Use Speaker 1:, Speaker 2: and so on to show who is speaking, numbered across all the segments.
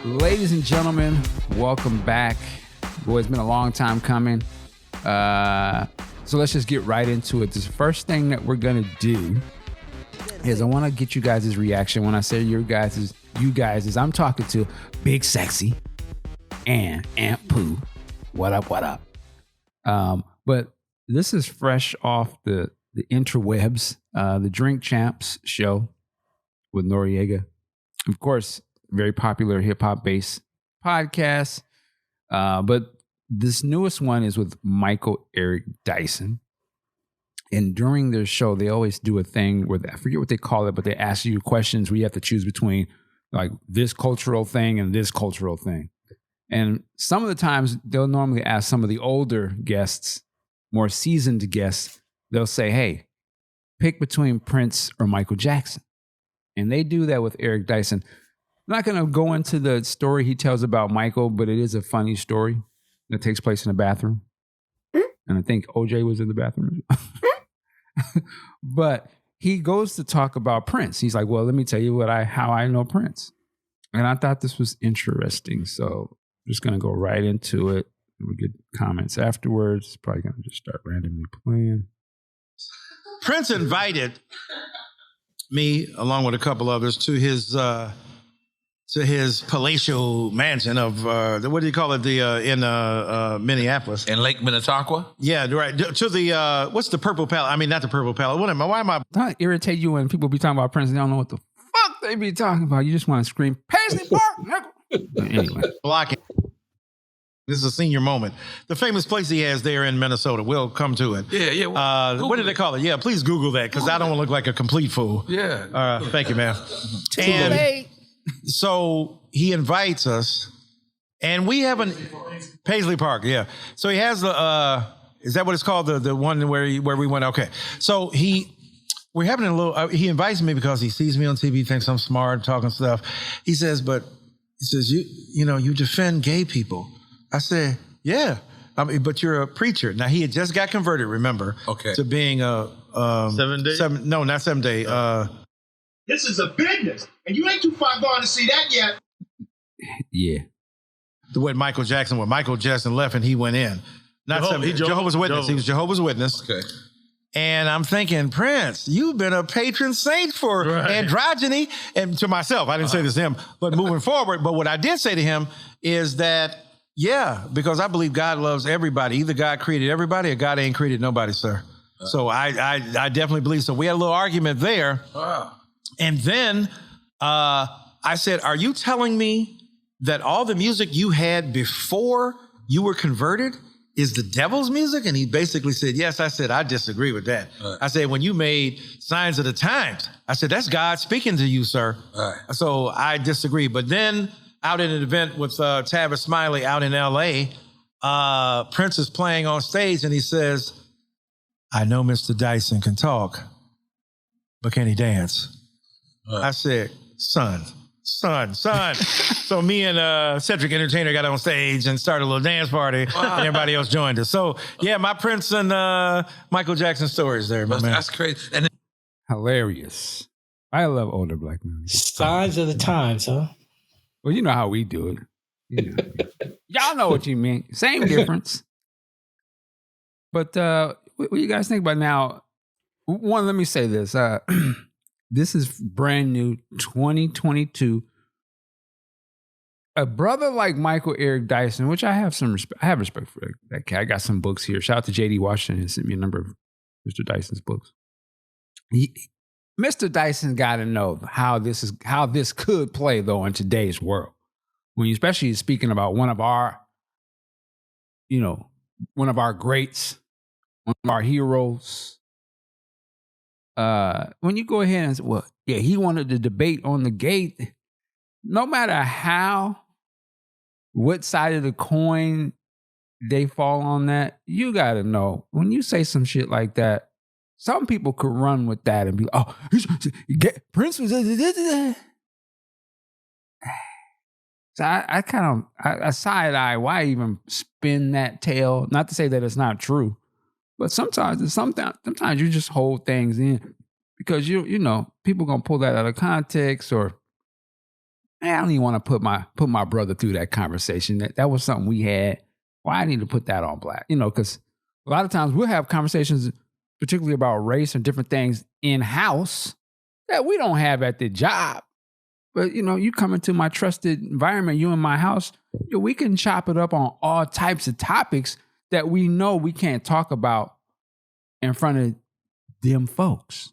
Speaker 1: Ladies and gentlemen, welcome back. Boy, it's been a long time coming. So let's just get right into it. The first thing that we're going to do is I want to get you guys' reaction. When I say you guys is I'm talking to BigSexy and Ant Pooh. What up, what up? But this is fresh off the interwebs, the Drink Champs show with Noriega. Of course, very popular hip-hop based podcast. But this newest one is with Michael Eric Dyson. And during their show, they always do a thing where I forget what they call it, but they ask you questions where you have to choose between like this cultural thing and this cultural thing. And some of the times they'll normally ask some of the older guests, more seasoned guests, they'll say, hey, pick between Prince or Michael Jackson. And they do that with Eric Dyson. I'm not going to go into the story he tells about Michael, but it is a funny story that takes place in a bathroom. And I think OJ was in the bathroom. But he goes to talk about Prince. He's like, well, let me tell you how I know Prince. And I thought this was interesting. So I'm just going to go right into it. We'll get comments afterwards. It's probably going to just start randomly playing.
Speaker 2: Prince invited me, along with a couple others, to his palatial mansion of what do you call it? In Minneapolis,
Speaker 3: in Lake Minnetonka.
Speaker 2: Yeah, right. To the what's the Purple Palace? I mean, not the Purple Palace. Why am I?
Speaker 1: Don't irritate you when people be talking about Prince and they don't know what the fuck they be talking about. You just want to scream Paisley Park, nigga. Anyway,
Speaker 2: blocking. This is a senior moment. The famous place he has there in Minnesota. We'll come to it.
Speaker 3: Yeah.
Speaker 2: What did they call it? Yeah, please Google that because I don't want to look like a complete fool.
Speaker 3: Yeah.
Speaker 2: Thank you, man.
Speaker 1: And
Speaker 2: so he invites us, and we haven't Paisley Park. Yeah. So he has the. Is that what it's called? The one where we went. Okay. So we're having a little. He invites me because he sees me on TV, thinks I'm smart, talking stuff. He says, you defend gay people. I said, yeah. I mean, but you're a preacher. Now, he had just got converted, remember, to being a...
Speaker 3: 7 day?
Speaker 2: No, not 7 day.
Speaker 4: This is a business, and you ain't too far gone to see that yet.
Speaker 1: Yeah.
Speaker 2: When Michael Jackson left and he went in. Not Jehovah's Witness. He was Jehovah's Witness.
Speaker 3: Okay.
Speaker 2: And I'm thinking, Prince, you've been a patron saint for androgyny. And to myself, I didn't say this to him, but moving forward. But what I did say to him is that, yeah, because I believe God loves everybody. Either God created everybody or God ain't created nobody, sir. So I definitely believe so. We had a little argument there.
Speaker 3: Wow.
Speaker 2: And then I said, are you telling me that all the music you had before you were converted is the devil's music? And he basically said, yes. I said, I disagree with that. Right. I said, when you made Signs of the Times, I said, that's God speaking to you, sir.
Speaker 3: Right.
Speaker 2: So I disagree. But then out at an event with Tavis Smiley out in L.A., Prince is playing on stage and he says, I know Mr. Dyson can talk, but can he dance? Right. I said, son. So me and Cedric Entertainer got on stage and started a little dance party, and everybody else joined us. So, yeah, my Prince and Michael Jackson stories there, man.
Speaker 3: That's crazy. And
Speaker 1: hilarious. I love older black men.
Speaker 5: Signs of the times, huh?
Speaker 1: Well, you know how we do it. Y'all know what you mean. Same difference. But what do you guys think about now? One, let me say this. This is brand new, 2022. A brother like Michael Eric Dyson, which I have some respect. I have respect for that cat. I got some books here. Shout out to J.D. Washington. He sent me a number of Mr. Dyson's books. Mr. Dyson got to know how this could play though in today's world. When you especially speaking about one of our greats, one of our heroes. When you go ahead and say, well, yeah, he wanted to debate on the gate, no matter what side of the coin they fall on that, you got to know when you say some shit like that, some people could run with that and be like, oh, Prince was. So I kind of side eye. Why even spin that tale? Not to say that it's not true, But sometimes you just hold things in because you know people gonna pull that out of context, or man, I don't even want to put my brother through that conversation. That was something we had. Why I need to put that on black? You know, because a lot of times we'll have conversations, particularly about race and different things in house that we don't have at the job. But, you know, you come into my trusted environment, you in my house, we can chop it up on all types of topics that we know we can't talk about in front of them folks.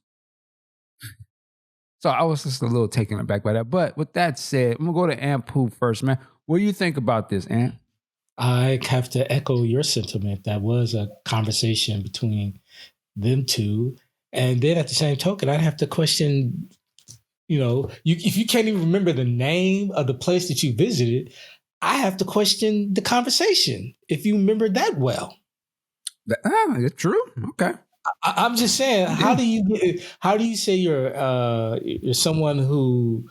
Speaker 1: So I was just a little taken aback by that. But with that said, I'm going to go to Ant Pooh first, man. What do you think about this, Ant?
Speaker 5: I have to echo your sentiment. That was a conversation between them two. And then at the same token, I'd have to question, you know, if you can't even remember the name of the place that you visited, I have to question the conversation if you remember that well.
Speaker 1: It's true. Okay.
Speaker 5: I'm just saying, how do you say you're someone who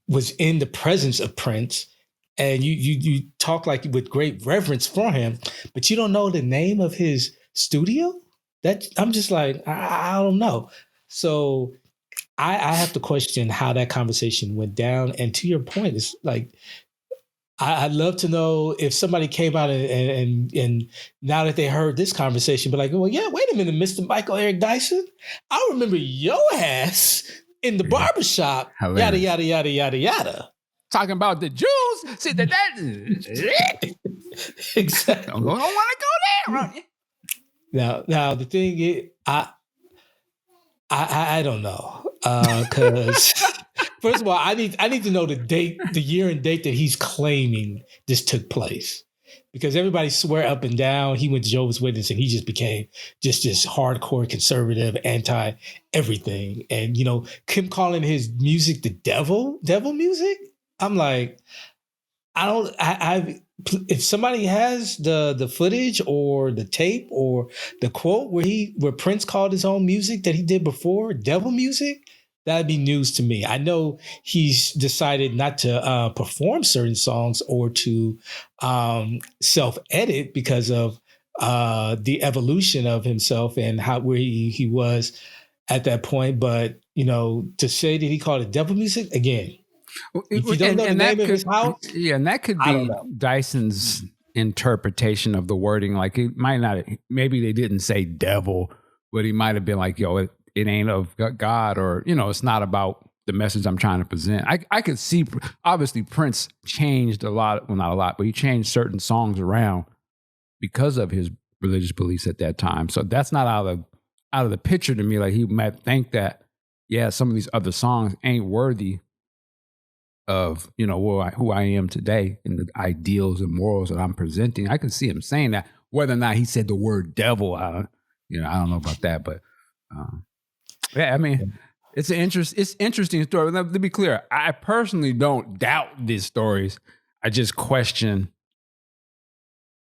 Speaker 5: was in the presence of Prince and you talk like with great reverence for him, but you don't know the name of his studio? That I'm just like, I don't know. So I have to question how that conversation went down. And to your point, it's like, I'd love to know if somebody came out and now that they heard this conversation, but like, well, yeah, wait a minute, Mr. Michael Eric Dyson, I remember your ass in the barbershop, yada, yada, yada, yada, yada.
Speaker 1: Talking about the Jews. See, that
Speaker 5: exactly.
Speaker 1: Don't want to go there. Right?
Speaker 5: Now the thing is, I don't know, because first of all, I need to know the date, the year and date that he's claiming this took place, because everybody swear up and down he went to Jehovah's Witness and he just became just this hardcore conservative, anti everything, and you know, Kim calling his music the devil music. I'm like, if somebody has the footage or the tape or the quote where Prince called his own music that he did before devil music, that'd be news to me. I know he's decided not to perform certain songs or to self-edit because of the evolution of himself and where he was at that point. But you know, to say that he called it devil music again. If you don't know the name of his house,
Speaker 1: yeah, and that could be Dyson's interpretation of the wording. Like it might not, maybe they didn't say devil, but he might have been like, yo, it ain't of God, or, you know, it's not about the message I'm trying to present. I could see, obviously Prince changed a lot, well, not a lot, but he changed certain songs around because of his religious beliefs at that time. So that's not out of the picture to me. Like he might think that, yeah, some of these other songs ain't worthy of, you know, who I am today and the ideals and morals that I'm presenting. I can see him saying that. Whether or not he said the word devil, I don't know about that, but yeah, I mean, it's interesting story. To be clear, I personally don't doubt these stories. I just question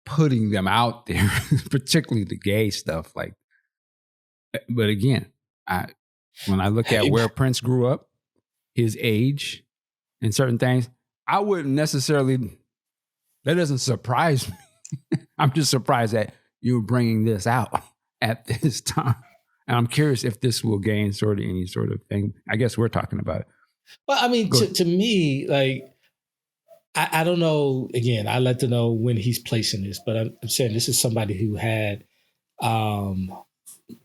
Speaker 1: putting them out there, particularly the gay stuff. Like, but again, when I look at where Prince grew up, his age, and certain things, I wouldn't necessarily, that doesn't surprise me. I'm just surprised that you're bringing this out at this time. And I'm curious if this will gain sort of any sort of thing. I guess we're talking about it.
Speaker 5: Well, I mean, to me, like, I don't know, again, I like to know when he's placing this, but I'm saying this is somebody who had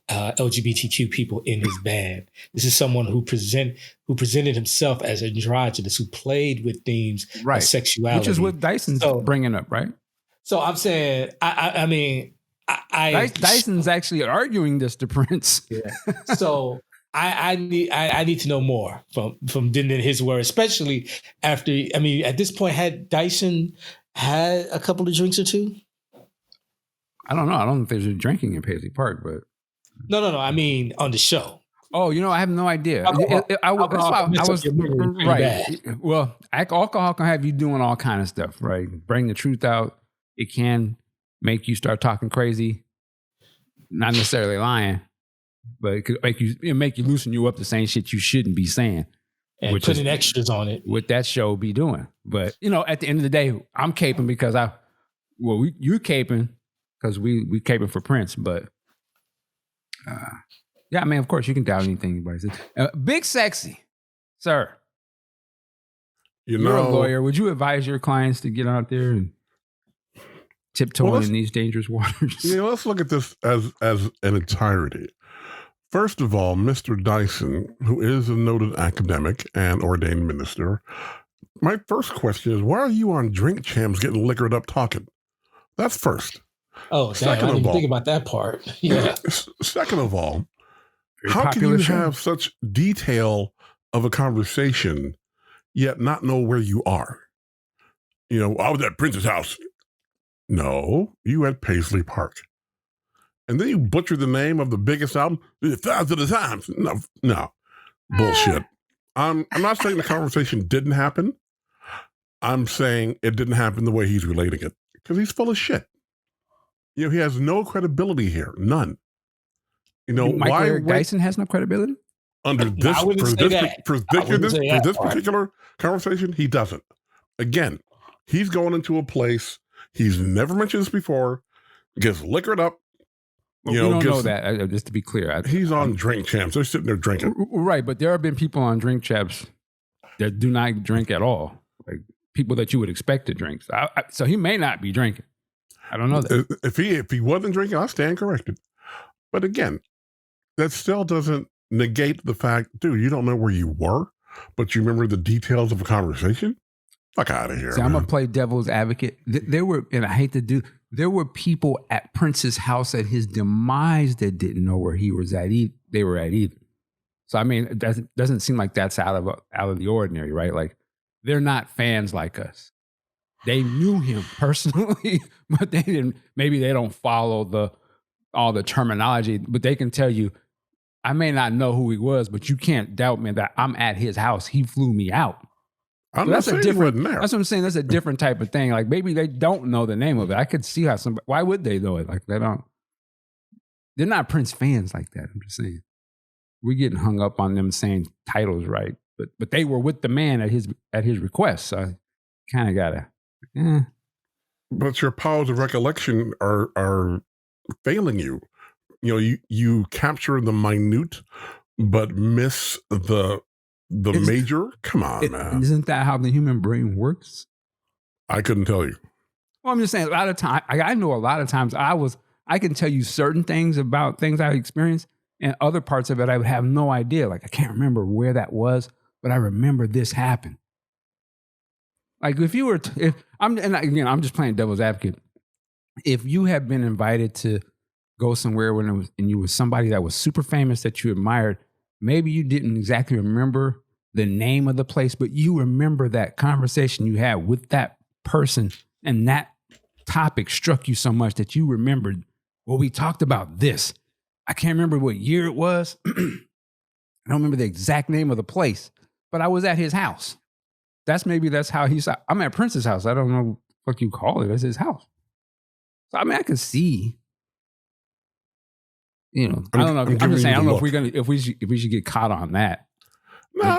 Speaker 5: LGBTQ people in his band. This is someone who presented himself as androgynous, who played with themes of sexuality, which is
Speaker 1: what Dyson's bringing up, right?
Speaker 5: So I'm saying, I mean,
Speaker 1: Dyson's actually arguing this to Prince.
Speaker 5: Yeah. So I need to know more from than his words, especially after. I mean, at this point, had Dyson had a couple of drinks or two?
Speaker 1: I don't know. I don't know if there's a drinking in Paisley Park, but
Speaker 5: no. I mean, on the show.
Speaker 1: Oh, you know, I have no idea. I was right. Well, alcohol can have you doing all kind of stuff, right? Bring the truth out. It can make you start talking crazy. Not necessarily lying, but it could make you loosen you up to saying shit you shouldn't be saying.
Speaker 5: And putting extras on it.
Speaker 1: What that show be doing. But, you know, at the end of the day, I'm caping because you caping because we caping for Prince, but Yeah, I mean, of course, you can doubt anything anybody says. Big Sexy, sir. You're a lawyer. Would you advise your clients to get out there and tiptoeing in these dangerous waters?
Speaker 6: Let's look at this as an entirety. First of all, Mr. Dyson, who is a noted academic and ordained minister, my first question is, why are you on Drink Champs getting liquored up talking? That's first.
Speaker 5: Oh, damn, I didn't even think about that part. Yeah.
Speaker 6: Second of all, how can you have such detail of a conversation yet not know where you are? I was at Prince's house. No, you at Paisley Park. And then you butcher the name of the biggest album, Thousands of Times. No, bullshit. I'm not saying the conversation didn't happen. I'm saying it didn't happen the way he's relating it, because he's full of shit. He has no credibility here, none.
Speaker 1: Eric Dyson has no credibility
Speaker 6: under this for this particular conversation. He doesn't. Again, he's going into a place he's never mentioned this before, gets liquored up.
Speaker 1: We don't know that. Just to be clear,
Speaker 6: he's on Drink Champs. They're sitting there drinking.
Speaker 1: Right, but there have been people on Drink Champs that do not drink at all, like people that you would expect to drink. So he may not be drinking. I don't know that.
Speaker 6: If he wasn't drinking, I stand corrected. But again, that still doesn't negate the fact, dude, you don't know where you were, but you remember the details of a conversation? Fuck out of here.
Speaker 1: See, I'm going to play devil's advocate. There were people at Prince's house at his demise that didn't know where he was at. They were at either. So, I mean, it doesn't seem like that's out of the ordinary, right? Like, they're not fans like us. They knew him personally, but maybe they don't follow all the terminology, but they can tell you, I may not know who he was, but you can't doubt me that I'm at his house. He flew me out.
Speaker 6: That's what
Speaker 1: I'm saying. That's a different type of thing. Like, maybe they don't know the name of it. I could see how why would they know it? Like, they're not Prince fans like that. I'm just saying. We're getting hung up on them saying titles right, but they were with the man at his request. So I kind of gotta.
Speaker 6: But your powers of recollection are failing you. You capture the minute, but miss the major. Come on, man.
Speaker 1: Isn't that how the human brain works?
Speaker 6: I couldn't tell you.
Speaker 1: Well, I'm just saying. A lot of time, I know a lot of times I can tell you certain things about things I experienced, and other parts of it I would have no idea. Like, I can't remember where that was, but I remember this happened. Like, I'm just playing devil's advocate. If you had been invited to go somewhere and you was somebody that was super famous that you admired, maybe you didn't exactly remember the name of the place, but you remember that conversation you had with that person, and that topic struck you so much that you remembered, well, we talked about this. I can't remember what year it was. I don't remember the exact name of the place, but I was at his house. That's how he saw. I'm at Prince's house. I don't know what you call it. That's his house. So, I mean, I can see. I don't know. I'm just saying. I don't know if we should get caught on that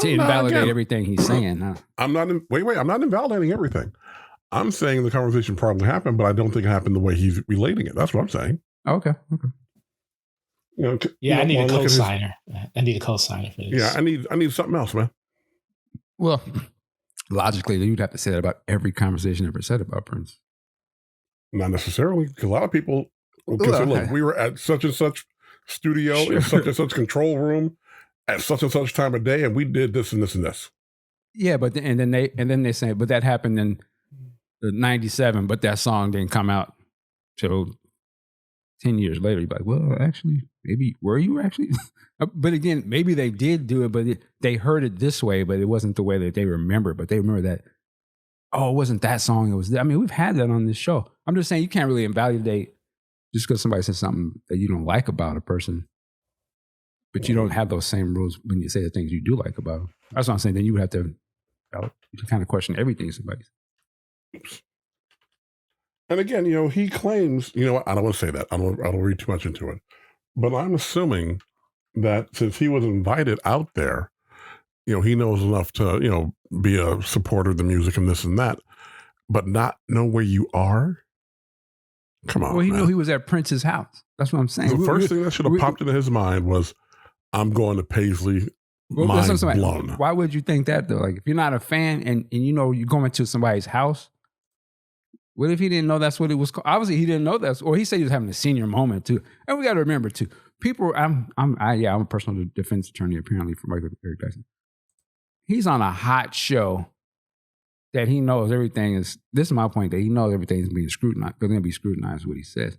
Speaker 1: to invalidate everything he's saying. Huh?
Speaker 6: I'm not. I'm not invalidating everything. I'm saying the conversation probably happened, but I don't think it happened the way he's relating it. That's what I'm saying.
Speaker 1: Okay.
Speaker 5: I need a co-signer. I need a co-signer for this.
Speaker 6: Yeah, I need something else, man.
Speaker 1: Well, logically, you'd have to say that about every conversation ever said about Prince.
Speaker 6: Not necessarily, because a lot of people say, look, we were at such and such studio in such and such control room at such and such time of day, and we did this and this and this.
Speaker 1: Yeah, but then they say, but that happened in '97, but that song didn't come out till 10 years later. You're like, well, actually, maybe were you actually? But again, maybe they did do it, but they heard it this way, but it wasn't the way that they remember. But they remember that, oh, it wasn't that song. It was. I mean, we've had that on this show. I'm just saying you can't really invalidate just because somebody says something that you don't like about a person, but you don't have those same rules when you say the things you do like about them. That's what I'm saying. Then you would have to kind of question everything somebody says.
Speaker 6: And again, he claims, I don't want to say that. I don't read too much into it. But I'm assuming that since he was invited out there, he knows enough to, be a supporter of the music and this and that, but not know where you are. Come on.
Speaker 1: Well, he knew he was at Prince's house. That's what I'm saying.
Speaker 6: The first thing that should have popped into his mind was, I'm going to Paisley. Mind blown.
Speaker 1: Why would you think that though? Like if you're not a fan and you know you're going to somebody's house, what if he didn't know that's what it was called? Obviously he didn't know that, or he said he was having a senior moment too. And we got to remember too, people. I'm a personal defense attorney apparently for Michael Eric Dyson. He's on a hot show that he knows everything is. This is my point, that he knows everything is being scrutinized. They're going to be scrutinized what he says,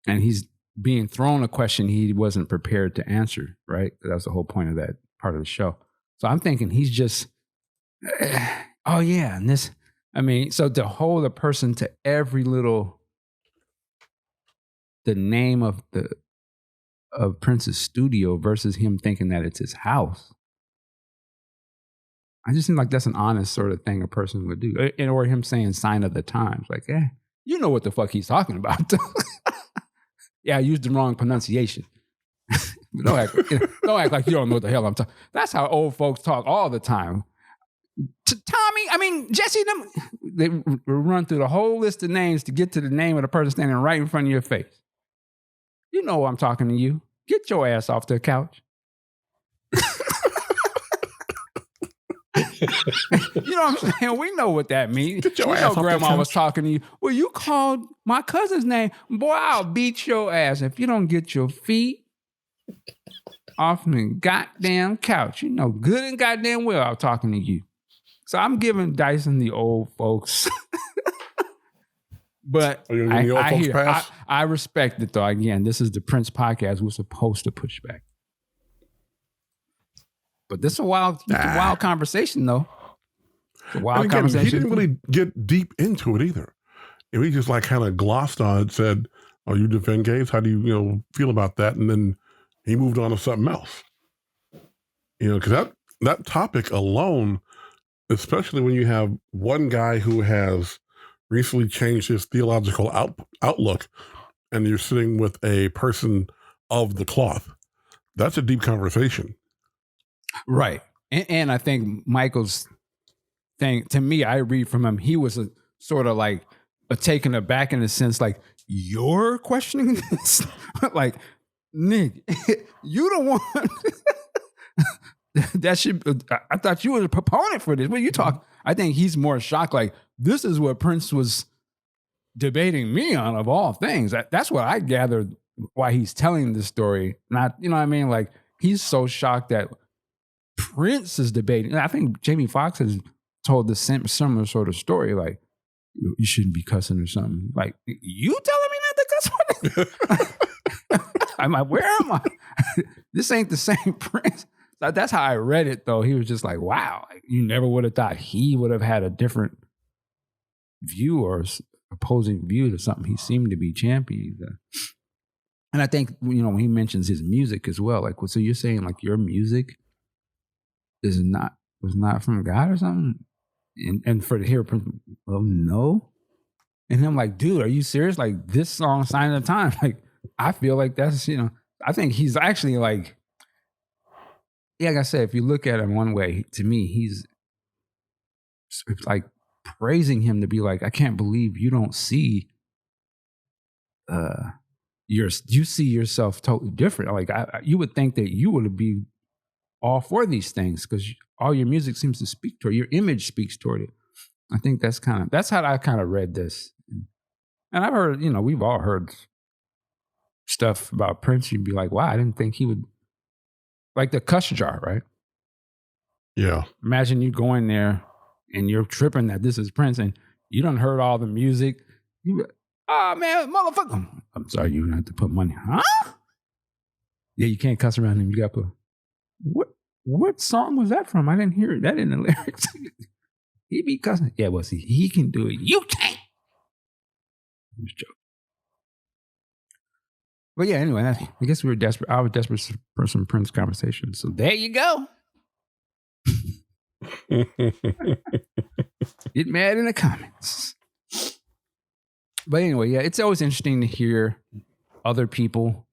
Speaker 1: and he's being thrown a question he wasn't prepared to answer. Right, that's the whole point of that part of the show. So I'm thinking he's just, oh yeah, and this. I mean, so to hold a person to every little, the name of Prince's studio versus him thinking that it's his house. I just think like that's an honest sort of thing a person would do. Or him saying sign of the times. Like, you know what the fuck he's talking about. Yeah, I used the wrong pronunciation. Don't act like you don't know what the hell I'm talking. That's how old folks talk all the time. Tommy, I mean, Jesse, they run through the whole list of names to get to the name of the person standing right in front of your face. You know I'm talking to you. Get your ass off the couch. You know what I'm saying? We know what that means.
Speaker 6: Get your ass off
Speaker 1: Grandma
Speaker 6: the couch.
Speaker 1: was talking to you. Well, you called my cousin's name. Boy, I'll beat your ass if you don't get your feet off the goddamn couch. You know good and goddamn well I'm talking to you. So I'm giving Dyson the old folks. But I respect it though. Again, this is the Prince podcast. We're supposed to push back. But this is a wild conversation though. It's a wild conversation.
Speaker 6: He didn't really get deep into it either. He just like kind of glossed on it, said, "Oh, you defend gays? How do you feel about that?" And then he moved on to something else. Because that topic alone, especially when you have one guy who has recently changed his theological outlook, and you're sitting with a person of the cloth, that's a deep conversation.
Speaker 1: Right. And I think Michael's thing, to me, I read from him, he was a sort of like a taken aback in a sense, like, you're questioning this? Like, Nick, you the one that should, I thought you were a proponent for this. What you talk? I think he's more shocked, like, this is what Prince was debating me on of all things. That's what I gathered why he's telling this story. Not, you know what I mean? Like, he's so shocked that Prince is debating. I think Jamie Foxx has told the similar sort of story, like, you shouldn't be cussing or something. Like, you telling me not to cuss? I'm like, where am I? This ain't the same Prince. That's how I read it, though. He was just like, wow, you never would have thought he would have had a different view or opposing view to something he seemed to be championing. And I think, when he mentions his music as well, like, so you're saying like your music was not from God or something? And for to hear, well, no. And I'm like, dude, are you serious? Like, this song, Sign of the Time, like, I feel like that's, I think he's actually like I said, if you look at him one way, to me, he's like praising him to be like, I can't believe you don't see, you see yourself totally different. Like, you would think that you would be all for these things because all your music seems to speak toward, your image speaks toward it. I think that's how I kind of read this. And I've heard, we've all heard stuff about Prince. You'd be like, wow, I didn't think he would, like the cuss jar, right?
Speaker 6: Yeah.
Speaker 1: Imagine you going there and you're tripping that this is Prince and you done heard all the music. Oh man, motherfucker. I'm sorry, you have to put money. Huh? Yeah, you can't cuss around him. You got to put, what song was that from? I didn't hear that in the lyrics. He be cussing. Yeah, well, see, he can do it. You can't. I'm just joking. But yeah, anyway, I guess we were desperate. I was desperate for some Prince conversation. So there you go. Get mad in the comments. But anyway, yeah, it's always interesting to hear other people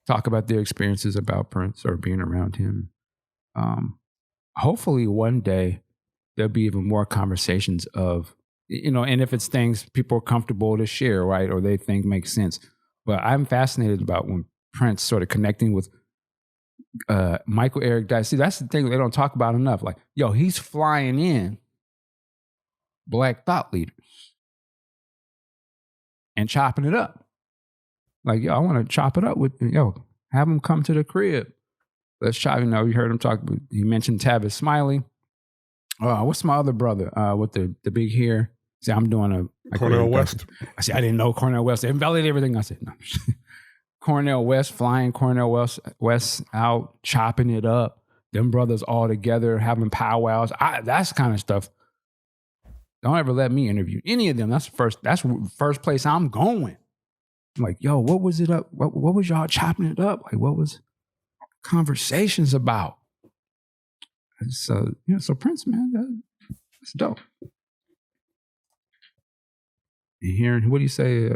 Speaker 1: talk about their experiences about Prince or being around him. Hopefully one day there'll be even more conversations of, and if it's things people are comfortable to share, right, or they think makes sense. But I'm fascinated about when Prince started connecting with Michael Eric Dyson. See, that's the thing they don't talk about enough. Like, yo, he's flying in black thought leaders and chopping it up. Like, yo, I want to chop it up with, have them come to the crib. Let's chop. You heard him talk. He mentioned Tavis Smiley. What's my other brother with the big hair? See, I'm doing
Speaker 6: Cornel West.
Speaker 1: I said, I didn't know Cornel West. They invalidated everything. I said, no. Cornel West, flying Cornel West out, chopping it up. Them brothers all together, having powwows. That's the kind of stuff. Don't ever let me interview any of them. That's the first place I'm going. I'm like, yo, what was it up? What was y'all chopping it up? Like, what was conversations about? So, so Prince, man, that's dope. And hearing, what do you say?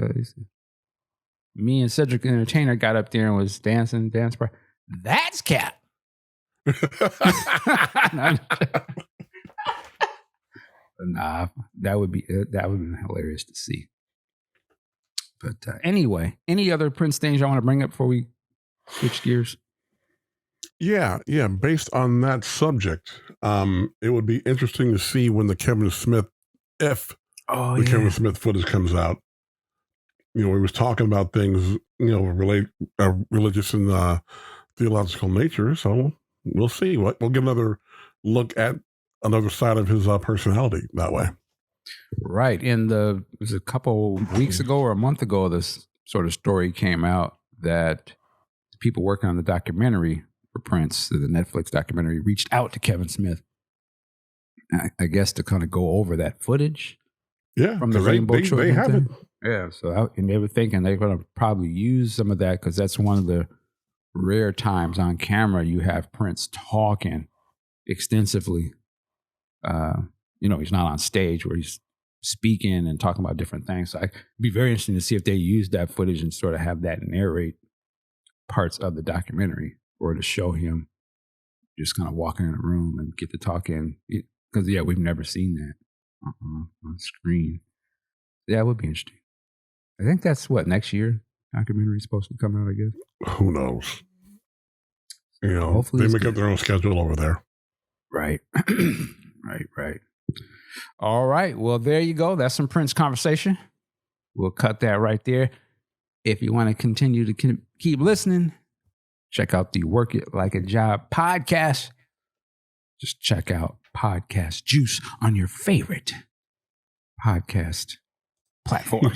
Speaker 1: Me and Cedric the Entertainer got up there and was dancing. That's cap. Nah, that would be hilarious to see. But anyway, any other Prince things y'all want to bring up before we switch gears?
Speaker 6: Yeah. Based on that subject, it would be interesting to see when the Kevin Smith, Kevin Smith footage comes out. We was talking about things, religious and theological nature. So we'll see. We'll get another look at another side of his personality that way.
Speaker 1: Right. And it was a couple weeks ago or a month ago, this sort of story came out that people working on the documentary for Prince, the Netflix documentary, reached out to Kevin Smith, I guess, to kind of go over that footage.
Speaker 6: Yeah.
Speaker 1: From the Rainbow Children.
Speaker 6: They have it.
Speaker 1: Yeah. So, and they were thinking they're going to probably use some of that because that's one of the rare times on camera you have Prince talking extensively. He's not on stage where he's speaking and talking about different things. So it'd be very interesting to see if they use that footage and sort of have that narrate parts of the documentary, or to show him just kind of walking in a room and get to talk in. Because, we've never seen that on screen. Yeah, it would be interesting. I think that's next year documentary is supposed to come out, I guess.
Speaker 6: Who knows?
Speaker 1: Hopefully
Speaker 6: they make up their own schedule over there.
Speaker 1: Right. Right. All right. Well, there you go. That's some Prince conversation. We'll cut that right there. If you want to continue to keep listening, check out the Work It Like a Job podcast. Just check out Podcast Juice on your favorite podcast platform.